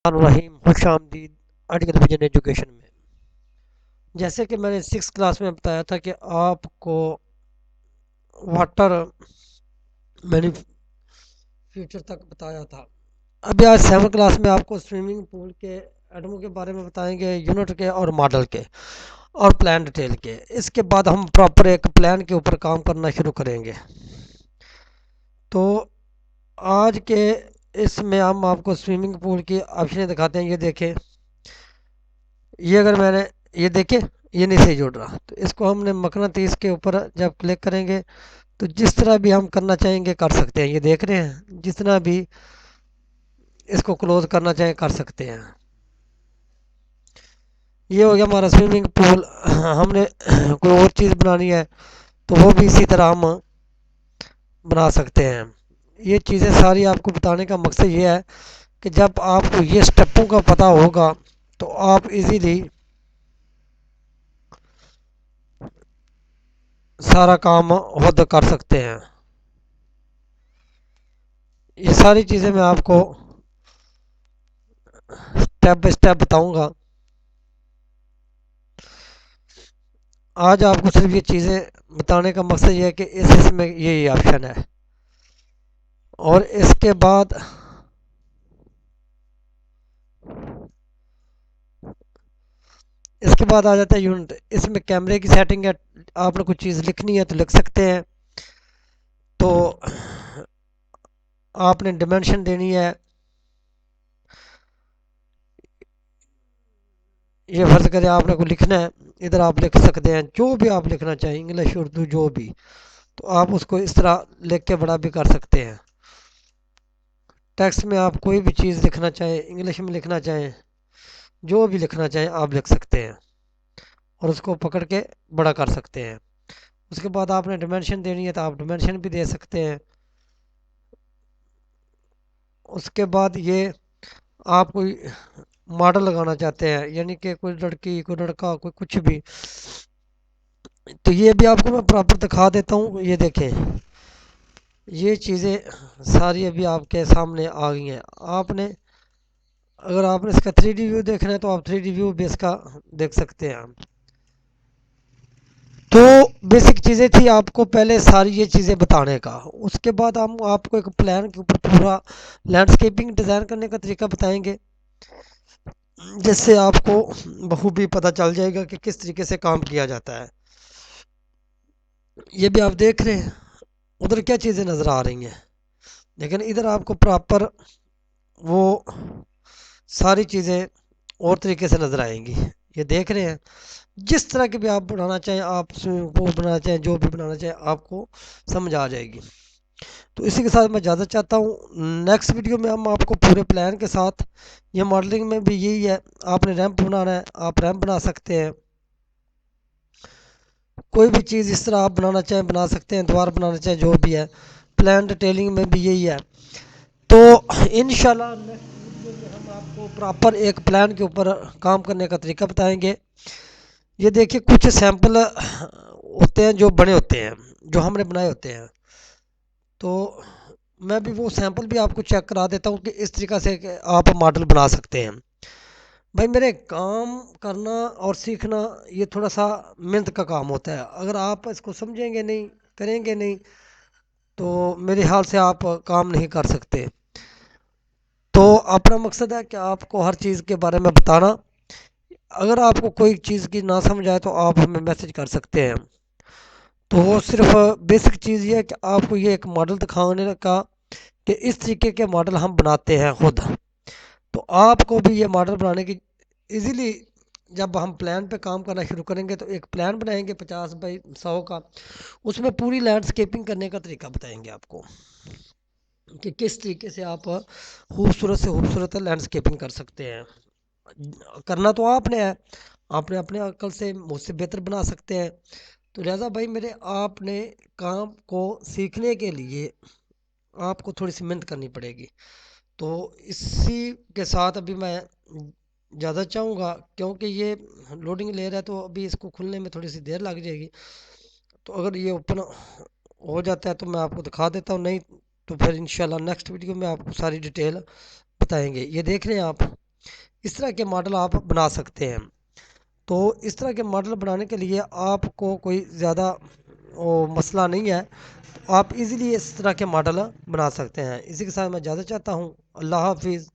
الرحیم، خوش آمدید آرٹیکل ویژن ایجوکیشن میں۔ جیسے کہ میں نے 6 کلاس میں بتایا تھا کہ آپ کو واٹر مینیفیوچر تک بتایا تھا۔ ابھی آج 7 کلاس میں آپ کو سوئمنگ پول کے ایٹموں کے بارے میں بتائیں گے، یونٹ کے اور ماڈل کے اور پلان ڈیٹیل کے۔ اس کے بعد ہم پراپر ایک پلان کے اوپر کام کرنا شروع کریں گے۔ تو آج کے اس میں ہم آپ کو سوئمنگ پول کی آپشنیں دکھاتے ہیں۔ یہ دیکھیں، یہ اگر میں نے یہ دیکھے، یہ نہیں صحیح جوڑ رہا، تو اس کو ہم نے مقناطیس کے اوپر جب کلک کریں گے تو جس طرح بھی ہم کرنا چاہیں گے کر سکتے ہیں۔ یہ دیکھ رہے ہیں، جتنا بھی اس کو کلوز کرنا چاہیں کر سکتے ہیں۔ یہ ہو گیا ہمارا سوئمنگ پول۔ ہم نے کوئی اور چیز بنانی ہے تو وہ بھی اسی طرح ہم بنا سکتے ہیں۔ یہ چیزیں ساری آپ کو بتانے کا مقصد یہ ہے کہ جب آپ کو یہ سٹیپوں کا پتہ ہوگا تو آپ ایزیلی سارا کام خود کر سکتے ہیں۔ یہ ساری چیزیں میں آپ کو سٹیپ بائی سٹیپ بتاؤں گا۔ آج آپ کو صرف یہ چیزیں بتانے کا مقصد یہ ہے کہ اس میں یہی آپشن ہے، اور اس کے بعد آ جاتا ہے یونٹ۔ اس میں کیمرے کی سیٹنگ ہے، آپ نے کوئی چیز لکھنی ہے تو لکھ سکتے ہیں۔ تو آپ نے ڈائمینشن دینی ہے، یہ فرض کریں آپ نے کوئی لکھنا ہے، ادھر آپ لکھ سکتے ہیں جو بھی آپ لکھنا چاہیں، انگلش اردو جو بھی، تو آپ اس کو اس طرح لکھ کے بڑا بھی کر سکتے ہیں۔ ٹیکسٹ میں آپ کوئی بھی چیز لکھنا چاہیں، انگلش میں لکھنا چاہیں، جو بھی لکھنا چاہیں آپ لکھ سکتے ہیں اور اس کو پکڑ کے بڑا کر سکتے ہیں۔ اس کے بعد آپ نے ڈائمینشن دینی ہے تو آپ ڈائمینشن بھی دے سکتے ہیں۔ اس کے بعد یہ آپ کوئی ماڈل لگانا چاہتے ہیں، یعنی کہ کوئی لڑکی کوئی لڑکا کوئی کچھ بھی، تو یہ بھی آپ کو میں پراپر دکھا دیتا ہوں۔ یہ دیکھیں، یہ چیزیں ساری ابھی آپ کے سامنے آ گئی ہیں۔ آپ نے اگر آپ نے اس کا 3D ویو دیکھنا ہے تو آپ 3D ویو بھی اس کا دیکھ سکتے ہیں۔ تو بیسک چیزیں تھی آپ کو پہلے ساری یہ چیزیں بتانے کا۔ اس کے بعد ہم آپ کو ایک پلان کے اوپر پورا لینڈسکیپنگ ڈیزائن کرنے کا طریقہ بتائیں گے، جس سے آپ کو بخوبی پتہ چل جائے گا کہ کس طریقے سے کام کیا جاتا ہے۔ یہ بھی آپ دیکھ رہے ہیں، ادھر کیا چیزیں نظر آ رہی ہیں، لیکن ادھر آپ کو پراپر وہ ساری چیزیں اور طریقے سے نظر آئیں گی۔ یہ دیکھ رہے ہیں، جس طرح کی بھی آپ بنانا چاہیں، آپ وہ بنانا چاہیں، جو بھی بنانا چاہیں آپ کو سمجھ آ جائے گی۔ تو اسی کے ساتھ میں اجازت چاہتا ہوں۔ نیکسٹ ویڈیو میں ہم آپ کو پورے پلان کے ساتھ، یہ ماڈلنگ میں بھی یہی ہے، آپ نے ریمپ بنانا ہے آپ ریمپ بنا سکتے ہیں، کوئی بھی چیز اس طرح آپ بنانا چاہیں بنا سکتے ہیں، دوبارہ بنانا چاہیں جو بھی ہے۔ پلان ڈیٹیلنگ میں بھی یہی ہے۔ تو انشاءاللہ نیکسٹ ویڈیو میں ہم آپ کو پراپر ایک پلان کے اوپر کام کرنے کا طریقہ بتائیں گے۔ یہ دیکھیے، کچھ سیمپل ہوتے ہیں جو بنے ہوتے ہیں، جو ہم نے بنائے ہوتے ہیں، تو میں بھی وہ سیمپل بھی آپ کو چیک کرا دیتا ہوں کہ اس طریقہ سے کہ آپ ماڈل بنا سکتے ہیں۔ بھائی میرے کام کرنا اور سیکھنا یہ تھوڑا سا محنت کا کام ہوتا ہے، اگر آپ اس کو سمجھیں گے نہیں، کریں گے نہیں، تو میرے حال سے آپ کام نہیں کر سکتے۔ تو اپنا مقصد ہے کہ آپ کو ہر چیز کے بارے میں بتانا۔ اگر آپ کو کوئی چیز کی نہ سمجھ آئے تو آپ ہمیں میسج کر سکتے ہیں۔ تو وہ صرف بیسک چیز یہ ہے کہ آپ کو یہ ایک ماڈل دکھانے کا کہ اس طریقے کے ماڈل ہم بناتے ہیں خود۔ تو آپ کو بھی یہ ماڈل بنانے کی ایزیلی، جب ہم پلان پہ کام کرنا شروع کریں گے تو ایک پلان بنائیں گے 50x100 کا، اس میں پوری لینڈسکیپنگ کرنے کا طریقہ بتائیں گے آپ کو کہ کس طریقے سے آپ خوبصورت سے خوبصورت لینڈسکیپنگ کر سکتے ہیں۔ کرنا تو آپ نے ہے، آپ نے اپنے عقل سے مجھ سے بہتر بنا سکتے ہیں۔ تو لہٰذا بھائی میرے، آپ نے کام کو سیکھنے کے لیے آپ کو تھوڑی سی محنت کرنی پڑے گی۔ تو اسی کے ساتھ ابھی میں زیادہ چاہوں گا، کیونکہ یہ لوڈنگ لے رہا ہے تو ابھی اس کو کھلنے میں تھوڑی سی دیر لگ جائے گی۔ تو اگر یہ اوپن ہو جاتا ہے تو میں آپ کو دکھا دیتا ہوں، نہیں تو پھر انشاءاللہ نیکسٹ ویڈیو میں آپ کو ساری ڈیٹیل بتائیں گے۔ یہ دیکھ رہے ہیں آپ، اس طرح کے ماڈل آپ بنا سکتے ہیں۔ تو اس طرح کے ماڈل بنانے کے لیے آپ کو کوئی زیادہ مسئلہ نہیں ہے، آپ ایزیلی اس طرح کے ماڈل بنا سکتے ہیں۔ اسی کے ساتھ میں اجازت چاہتا ہوں، اللہ حافظ۔